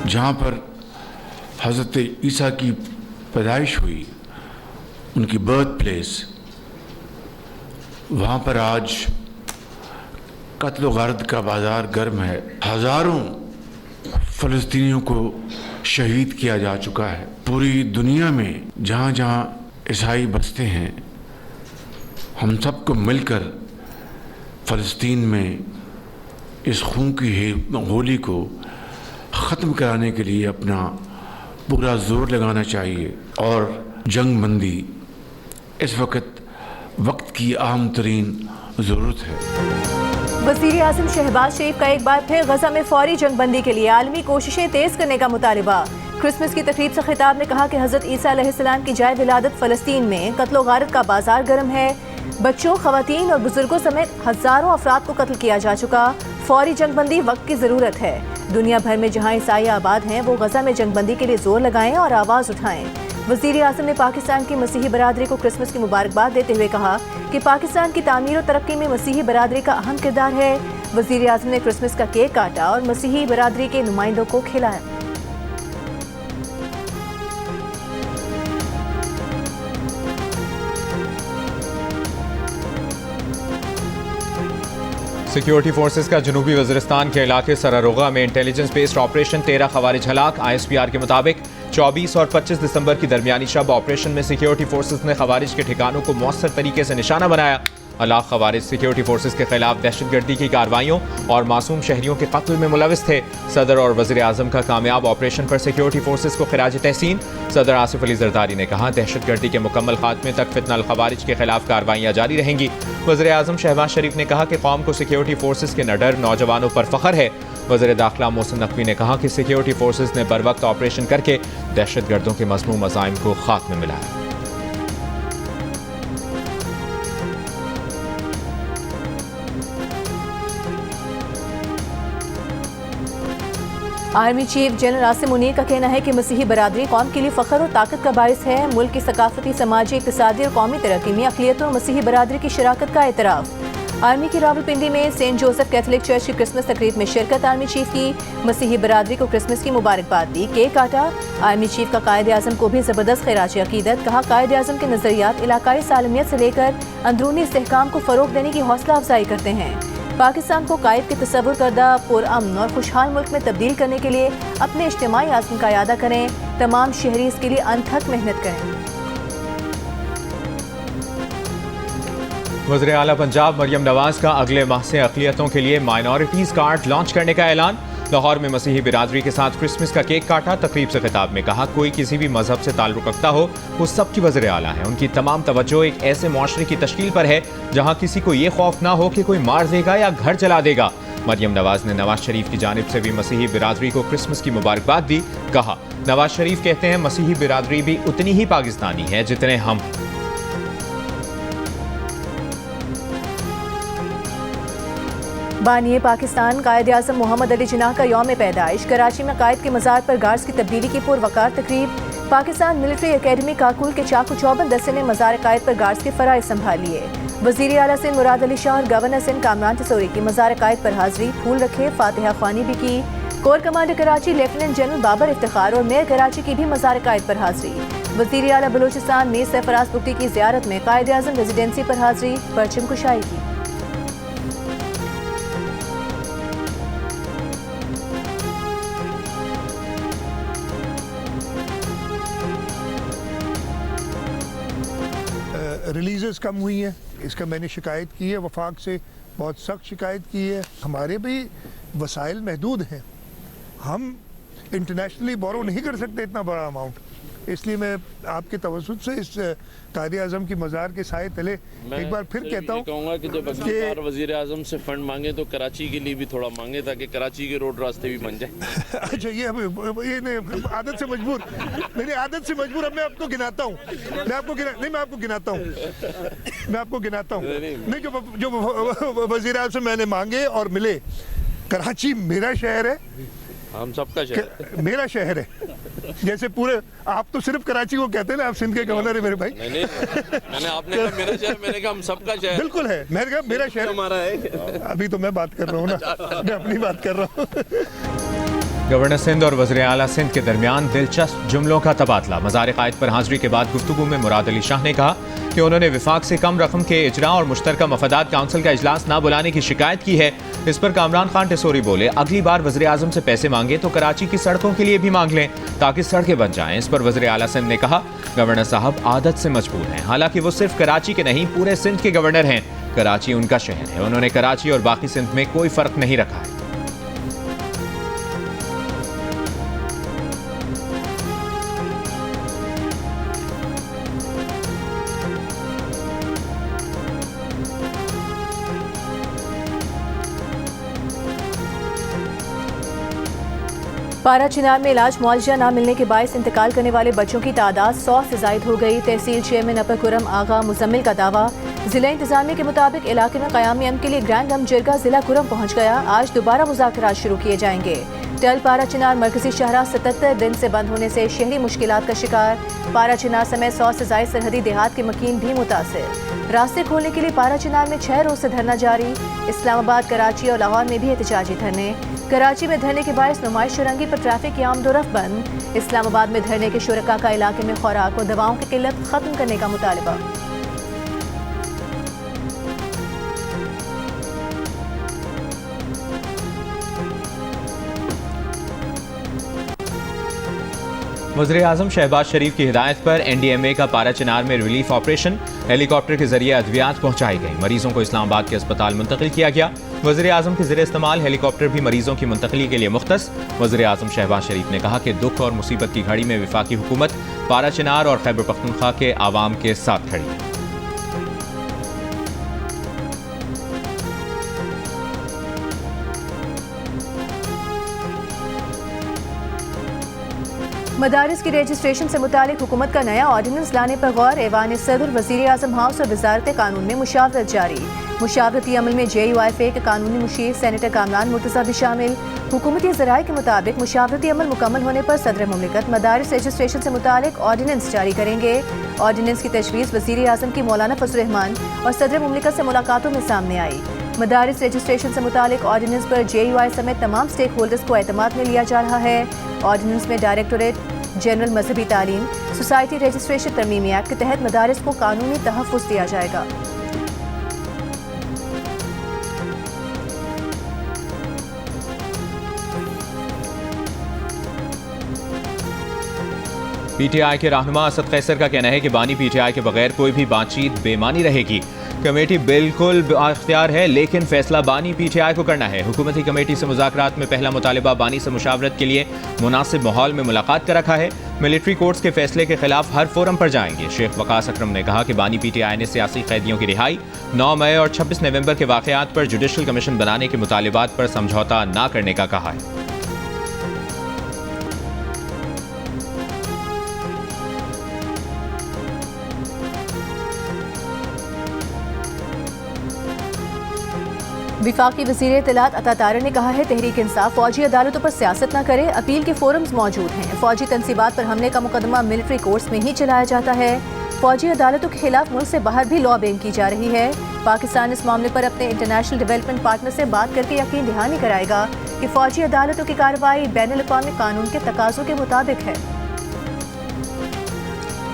जहाँ पर हज़रत ईसा की पैदाइश हुई, उनकी बर्थ प्लेस, वहाँ पर आज कत्ल व गारत का बाज़ार गर्म है। हज़ारों फ़लस्तीनियों को शहीद किया जा चुका है। पूरी दुनिया में जहाँ जहाँ ईसाई बसते हैं, हम सबको मिलकर फ़लस्तीन में इस खून की होली को ख़त्म कराने के लिए अपना पूरा ज़ोर लगाना चाहिए। और जंग बंदी इस वक्त की अहम तरीन ज़रूरत है। वज़ीर आज़म शहबाज शरीफ का एक बार फिर गजा में फौरी जंगबंदी के लिए आलमी कोशिशें तेज करने का मुतालबा। क्रिसमस की तकरीब से खिताब में कहा कि हज़रत ईसा अलैहिस्सलाम की जाए विलादत फ़लस्तीन में कत्ल गारत का बाजार गर्म है। बच्चों, ख़वातीन और बुजुर्गों समेत हज़ारों अफराद को कत्ल किया जा चुका। फौरी जंगबंदी वक्त की ज़रूरत है। दुनिया भर में जहाँ ईसाई आबाद हैं, वो गजा में जंगबंदी के लिए जोर लगाएं और आवाज़ उठाएं। वज़ीर आज़म ने पाकिस्तान की मसीही बरादरी को क्रिसमस की मुबारकबाद देते हुए कहा कि पाकिस्तान की तामीर और तरक्की में मसीही बरादरी का अहम किरदार है। वज़ीर आज़म ने क्रिसमस का केक काटा और मसीही बरादरी के नुमाइंदों को खिलाया। सिक्योरिटी फोर्सेस का जनूबी वज़ीरिस्तान के इलाके सरारोगा में इंटेलिजेंस बेस्ड ऑपरेशन 13 खवारिज हलाक। ISPR के मुताबिक 24 और 25 दिसंबर की दरमियानी शब ऑपरेशन में सिक्योरिटी फोर्सेस ने खवारिज के ठिकानों को मौसर तरीके से निशाना बनाया। हलाक खवारिज सिक्योरिटी फोर्सेस के खिलाफ दहशतगर्दी की कार्रवाइयों और मासूम शहरियों के कत्ल में मुलविस थे। सदर और वज़ीर आज़म का कामयाब ऑपरेशन पर सिक्योरिटी फोर्सेस को खिराज तहसीन। सदर आसिफ अली जरदारी ने कहा, दहशतगर्दी के मुकम्मल खात्मे तक फितनल खवारिज के खिलाफ कार्रवाइयाँ जारी रहेंगी। वज़ीर आज़म शहबाज शरीफ ने कहा कि कौम को सिक्योरिटी फोर्सेस के निडर नौजवानों पर फख्र है। वज़ीर दाखिला मोहसिन नकवी ने कहा कि सिक्योरिटी फोर्सेस ने बर वक्त ऑपरेशन करके दहशतगर्दों के मज़मूम मज़ाइम को खात्मे मिलाया। Army chief general Asim Munir का कहना है कि मसीही बरादरी कौम के लिए फ़ख्र और ताकत का बाइस है। मुल्क की सकाफती, समाजी, इक़्तिसादी और कौमी तरक्की में अक़लियतों और मसीही बरादरी की शराकत का एतराफ़। आर्मी की रावलपिंडी में सेंट जोसेफ कैथोलिक चर्च की क्रिसमस तकरीब में शिरकत। आर्मी चीफ की मसीही बरादरी को क्रिसमस की मुबारकबाद दी, केक काटा। आर्मी चीफ का कायद आज़म को भी ज़बरदस्त खिराज अक़ीदत। कहा, कायद आज़म के नज़रियात इलाकाई सालमियत से लेकर अंदरूनी इस्तेहकाम को फ़रोग़ देने की हौसला अफजाई करते हैं। पाकिस्तान को कायद के तस्वुर करदा पुरअमन और खुशहाल मुल्क में तब्दील करने के लिए अपने इज्तिमाई आज़म का इरादा करें। तमाम शहरी इसके लिए अनथक मेहनत करें। वज़ीर आला पंजाब मरियम नवाज का अगले माह से अक़लियतों के लिए माइनॉरिटीज़ कार्ड लॉन्च करने का ऐलान। लाहौर में मसीही बिरादरी के साथ क्रिसमस का केक काटा। तकरीब से खिताब में कहा, कोई किसी भी मजहब से ताल्लुक़ रखता हो, वो सबकी वज़ीर आला है। उनकी तमाम तवज्जो एक ऐसे मुआशरे की तश्कील पर है जहाँ किसी को ये खौफ ना हो कि कोई मार देगा या घर जला देगा। मरियम नवाज ने नवाज शरीफ की जानिब से भी मसीही बिरादरी को क्रिसमस की मुबारकबाद दी। कहा, नवाज शरीफ कहते हैं मसीही बिरादरी भी उतनी ही पाकिस्तानी है जितने हम। बानिए पाकिस्तान कायद आज़म मोहम्मद अली जिन्नाह का यौम पैदाइश। कराची में कायद के मज़ार पर गार्ड्स की तब्दीली की पुरवकार तकरीब। पाकिस्तान मिलिट्री अकेडमी काकुल के चाकू चौबंद दस्ते ने मज़ार कायद पर गार्ड्स के फ़राइज़ संभाल लिए। वज़ीर आला सिंध मुराद अली शाह और गवर्नर सिंध कामरान तसौरी की मज़ार कायद पर हाज़री, फूल रखे, फातिहा ख्वानी भी की। Core commander Karachi lieutenant general Babar Iftikhar और मेयर कराची की भी मज़ार कायद पर हाज़री। वज़ीर आला बलूचिस्तान मीर सरफराज बुगटी की ज़ियारत में कायद आज़म रेजिडेंसी पर हाज़री, परचम कुशाई की। रिलीज़ कम हुई हैं, इसका मैंने शिकायत की है, वफाक से बहुत सख्त शिकायत की है। हमारे भी वसाइल महदूद हैं, हम इंटरनेशनली बोरो नहीं कर सकते इतना बड़ा अमाउंट, इसलिए मैं आपके तवज्जुद से इस कायद आज़म की मज़ार के साए तले एक बार फिर कहता हूँ कि जब अगली वज़ीर आज़म से फंड मांगे तो कराची के लिए भी थोड़ा मांगे ताकि कराची के रोड रास्ते भी बन जाए। अच्छा, ये आदत से मजबूर, मेरी आदत से मजबूर। अब मैं आपको गिनाता हूँ, मैं आपको गिनाता हूँ नहीं, जो वज़ीर आज़म से मैंने मांगे और मिले। कराची मेरा शहर है, हम सबका शहर, मेरा शहर है। जैसे पूरे आप तो सिर्फ कराची को कहते हैं ना, आप सिंध के गवर्नर है मेरे भाई। नहीं, मैंने आपने कहा मेरा शहर, मैंने कहा हम सबका शहर। बिल्कुल है, मैंने कहा मेरा शहर हमारा है। अभी तो मैं बात कर रहा हूँ ना, मैं अपनी बात कर रहा हूँ। गवर्नर सिंध और वज़ीर आला सिंध के दरमियान दिलचस्प जुमलों का तबादला। मज़ार क़ायद पर हाजिरी के बाद गुफ्तगू में मुराद अली शाह ने कहा कि उन्होंने विफाक से कम रकम के इजरा और मुश्तरका मफादात काउंसिल का इजलास न बुलाने की शिकायत की है। इस पर कामरान खान टिसोरी बोले, अगली बार वज़ीर आज़म से पैसे मांगे तो कराची की सड़कों के लिए भी मांग लें ताकि सड़कें बन जाएं। इस पर वज़ीर आला सिंध ने कहा, गवर्नर साहब आदत से मजबूर हैं, हालांकि वो सिर्फ कराची के नहीं पूरे सिंध के गवर्नर हैं। कराची उनका शहर है, उन्होंने कराची और बाकी सिंध में कोई फर्क नहीं रखा है। पारा चिनार में इलाज मुआवजा न मिलने के बायस इंतकाल करने वाले बच्चों की तादाद 100 से जायद हो गई। तहसील चेयरमैन अपर खुरम आगा मुजम्मिल का दावा, जिला इंतजामिया के मुताबिक इलाके में क़यामी अमन के लिए ग्रैंड अम जिरगा जिला खुरम पहुँच गया। आज दोबारा मुज़ाकरात शुरू किए जाएंगे। टल पारा चिनार मरकजी शहरा 77 दिन से बंद होने से शहरी मुश्किलात का शिकार। पारा चिनार समेत 100 से जायद सरहदी देहात के मकीन भी मुतासिर। रास्ते खोलने के लिए पारा चिनार में 6 रोज से धरना जारी। इस्लामाबाद, कराची और लाहौर में भी एहतजाजी धरने। कराची में धरने के बायस नुमाइश चुरंगी पर ट्रैफिक की आमदोरफ्त बंद। इस्लामाबाद में धरने के शुरका का इलाके में खुराक और दवाओं की किल्लत खत्म करने का मुतालबा। वज़ीर आज़म शहबाज शरीफ की हिदायत पर NDMA का पारा चिनार में रिलीफ ऑपरेशन, हेलीकॉप्टर के जरिए अद्वियात पहुंचाई गई। मरीजों को इस्लामाबाद के अस्पताल मुंतकिल किया गया। वज़ीर आज़म के ज़रिए इस्तेमाल हेलीकॉप्टर भी मरीजों की मुंतकिली के लिए मुख्तस। वज़ीर आज़म शहबाज शरीफ ने कहा कि दुख और मुसीबत की घड़ी में वफाकी हुकूमत पारा चिनार और खैबर पख्तूनख्वा के आवाम के साथ खड़ी है। मदारिस की रजिस्ट्रेशन से मुतालिक हुकूमत का नया ऑर्डिनेंस लाने पर गौर। ऐवान सदर, वज़ीर आज़म हाउस और वजारत कानून में मुशावरत जारी। मुशावरती अमल में JUIFA के कानूनी मुशीर सेनेटर कामरान मुर्तज़ा भी शामिल। हुकूमती ज़राए के मुताबिक मुशावरती अमल मुकम्मल होने पर सदर मुमलिकत मदारिस रजिस्ट्रेशन से मुतालिक ऑर्डिनेंस जारी करेंगे। ऑर्डिनेंस की तजवीज़ वज़ीर आज़म की मौलाना फजल रहमान और सदर मुमलिकत से मुलाकातों में सामने आई। मदारिस रजिस्ट्रेशन से मुतालिक ऑर्डिनेंस पर JUI समेत तमाम स्टेक होल्डर्स को एतमाद में लिया जा रहा है। ऑर्डिनेंस में डायरेक्टोरेट जनरल मजहबी तालीम, सोसाइटी रजिस्ट्रेशन तरमीमी एक्ट के तहत मदारिस को कानूनी तहफ़्फ़ुज़ दिया जाएगा। PTI के रहनुमा असद कैसर का कहना है कि बानी PTI के बगैर कोई भी बातचीत बेमानी रहेगी। कमेटी बिल्कुल अख्तियार है, लेकिन फैसला बानी PTI को करना है। हुकूमती कमेटी से मुज़ाकरात में पहला मुतालिबा बानी से मुशावरत के लिए मुनासिब माहौल में मुलाकात का रखा है। मिलिट्री कोर्ट्स के फैसले के खिलाफ हर फोरम पर जाएंगे। शेख वकास अकरम ने कहा कि बानी PTI ने सियासी कैदियों की रिहाई, 9 मई और 26 नवंबर के वाक़यात पर जुडिशल कमीशन बनाने के मुतालिबात पर समझौता न करने का कहा है। विफाकी वज़ीर इत्तलात अता तारा ने कहा है, तहरीक इंसाफ फौजी अदालतों पर सियासत न करे। अपील के फोरम्स मौजूद हैं। फौजी तनसीबात पर हमले का मुकदमा मिलिट्री कोर्ट्स में ही चलाया जाता है। फौजी अदालतों के खिलाफ मुल्क से बाहर भी लॉबिंग की जा रही है। पाकिस्तान इस मामले पर अपने इंटरनेशनल डेवलपमेंट पार्टनर से बात करके यकीन दहानी कराएगा कि फौजी अदालतों की कार्रवाई बैनुल-अक़वामी कानून के तकाज़ों के मुताबिक है।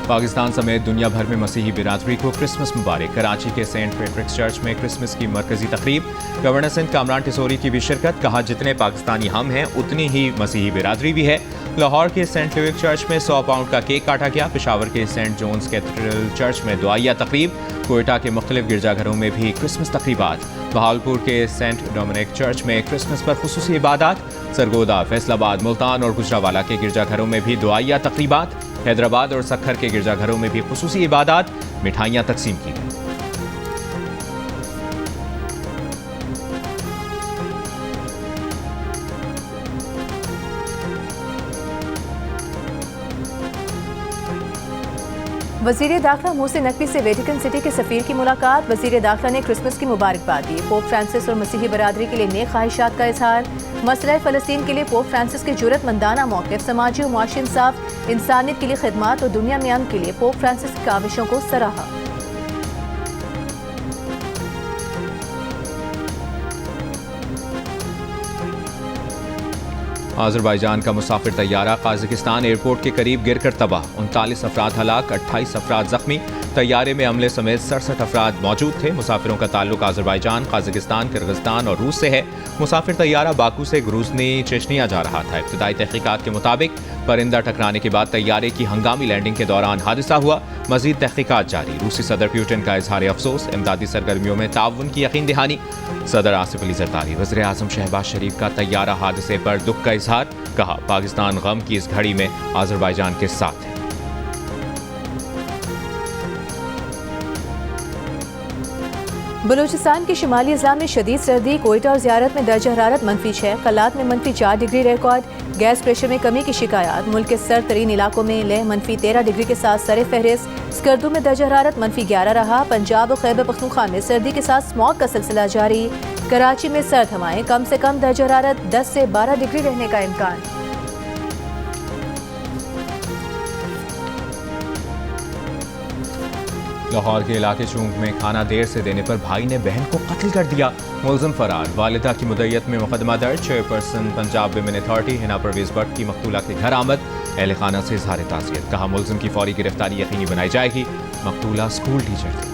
पाकिस्तान समेत दुनिया भर में मसीही बिरादरी को क्रिसमस मुबारक। कराची के सेंट पैट्रिक्स चर्च में क्रिसमस की मरकजी तकरीब। गवर्नर सिंध कामरान टिसोरी की भी शिरकत। कहा, जितने पाकिस्तानी हम हैं उतनी ही मसीही बिरादरी भी है। लाहौर के सेंट लुइक चर्च में 100 पाउंड का केक काटा गया। पेशावर के सेंट जोन्स कैथेड्रल चर्च में दुआया तकरीब। कोयटा के मुख्तलिफ गिरजाघरों में भी क्रिसमस तकरीबात। बहावलपुर के सेंट डोमिनिक चर्च में क्रिसमस पर खुसूसी इबादत। सरगोदा, फैसलाबाद, मुल्तान और गुजरावाला के गिरजाघरों में भी दुआया तकरीबात। हैदराबाद और सक्खर के गिरजाघरों में भी खुसूसी इबादत, मिठाइयाँ तकसीम की गई। वज़ीर दाखिला मोहसिन नकवी से वेटिकन सिटी के सफ़ीर की मुलाकात। वज़ीर दाखिला ने क्रिसमस की मुबारकबाद दी। पोप फ्रांसिस और मसीही बरादरी के लिए नेक ख्वाहिशात का इजहार। मसला फ़लस्तीन के लिए पोप फ्रांसिस के जुर्रतमंदाना मौक़िफ़, समाजी और मुआशी इंसाफ, इंसानियत के लिए खिदमात और दुनिया में अमन के लिए पोप फ्रांसिस की काविशों को सराहा। आज़रबाईजान का मुसाफिर तैयारा काज़ाकिस्तान एयरपोर्ट के करीब गिरकर तबाह, 39 अफराद हलाक, 28 अफराद जख्मी। तैयारे में अमले समेत 67 अफराद मौजूद थे। मुसाफिरों का ताल्लुक आज़रबाईजान, काज़ाकिस्तान, किर्गिस्तान और रूस से है। मुसाफिर तैयारा बाकू से ग्रूजनी चेचनिया जा रहा था। इब्तदाई तहकीकात के मुताबिक परिंदा टकराने के बाद तैयारे की हंगामी लैंडिंग के दौरान हादसा हुआ। मजीद तहकीकात जारी। रूसी सदर पुतिन का इजहार अफसोस, इमदादी सरगर्मियों में ताउन की यकीन दहानी। सदर आसिफ अली जरदारी, वज़ीर आज़म शहबाज शरीफ का तैयारा हादसे पर दुख का इजहार, कहा पाकिस्तान गम की इस घड़ी में आज़रबाईजान के साथ है। बलूचिस्तान के शिमाली अजला में शदीद सर्दी, कोयटा और ज़ियारत में दर्जा हरारत -6, कलात में -4 डिग्री रिकॉर्ड। गैस प्रेशर में कमी की शिकायत, मुल्क के सर्द तरीन इलाकों में लेह -13 डिग्री के साथ सर फहरिस्त। स्कर्दू में दर्जा हरारत -11 रहा। पंजाब और खैबर पख्तूनख्वा में सर्दी के साथ स्मॉग का सिलसिला जारी। कराची में सर्द हवाएं, कम से कम दर्जा हरारत 10 से 12 डिग्री रहने का इम्कान। लाहौर के इलाके चूंक में खाना देर से देने पर भाई ने बहन को कत्ल कर दिया, मुलजिम फरार। वालिदा की मुद्दत में मुकदमा दर्ज। Chairperson Punjab women authority Hina Parvez Bhatt की मकतूला के घर आमद, अहल खाना से इजहार ताज़ियत, कहा मुलजिम की फौरी गिरफ्तारी यकीनी बनाई जाएगी। मकतूला स्कूल टीचर थी।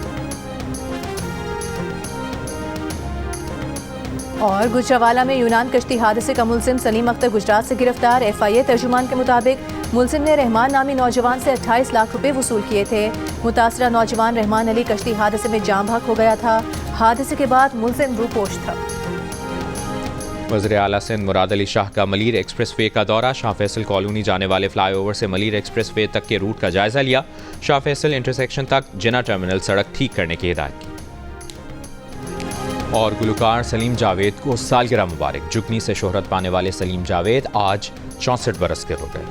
और गुजरावाला में यूनान कश्ती हादसे का मुलजिम सलीम अख्तर गुजरात से गिरफ्तार। FIA तर्जुमान के मुताबिक मुलजिम ने रहमान नामी नौजवान से 28 लाख रुपए वसूल किए थे। मुतासरा नौजवान रहमान अली कश्ती हादसे में जाम भाग हो गया था। हादसे के बाद मुलजिम रूपोश था। वज़ीर आला सिंध मुराद अली शाह का मलीर एक्सप्रेस वे का दौरा, शाह फैसल कॉलोनी जाने वाले फ्लाईओवर से मलीर एक्सप्रेस वे तक के रूट का जायजा लिया। शाह फैसल इंटरसेक्शन तक जिना टर्मिनल सड़क ठीक करने की हिदायत की। और गुलकार सलीम जावेद को सालगिरह मुबारक। जुगनी से शोहरत पाने वाले सलीम जावेद आज 64 बरस के हो गए।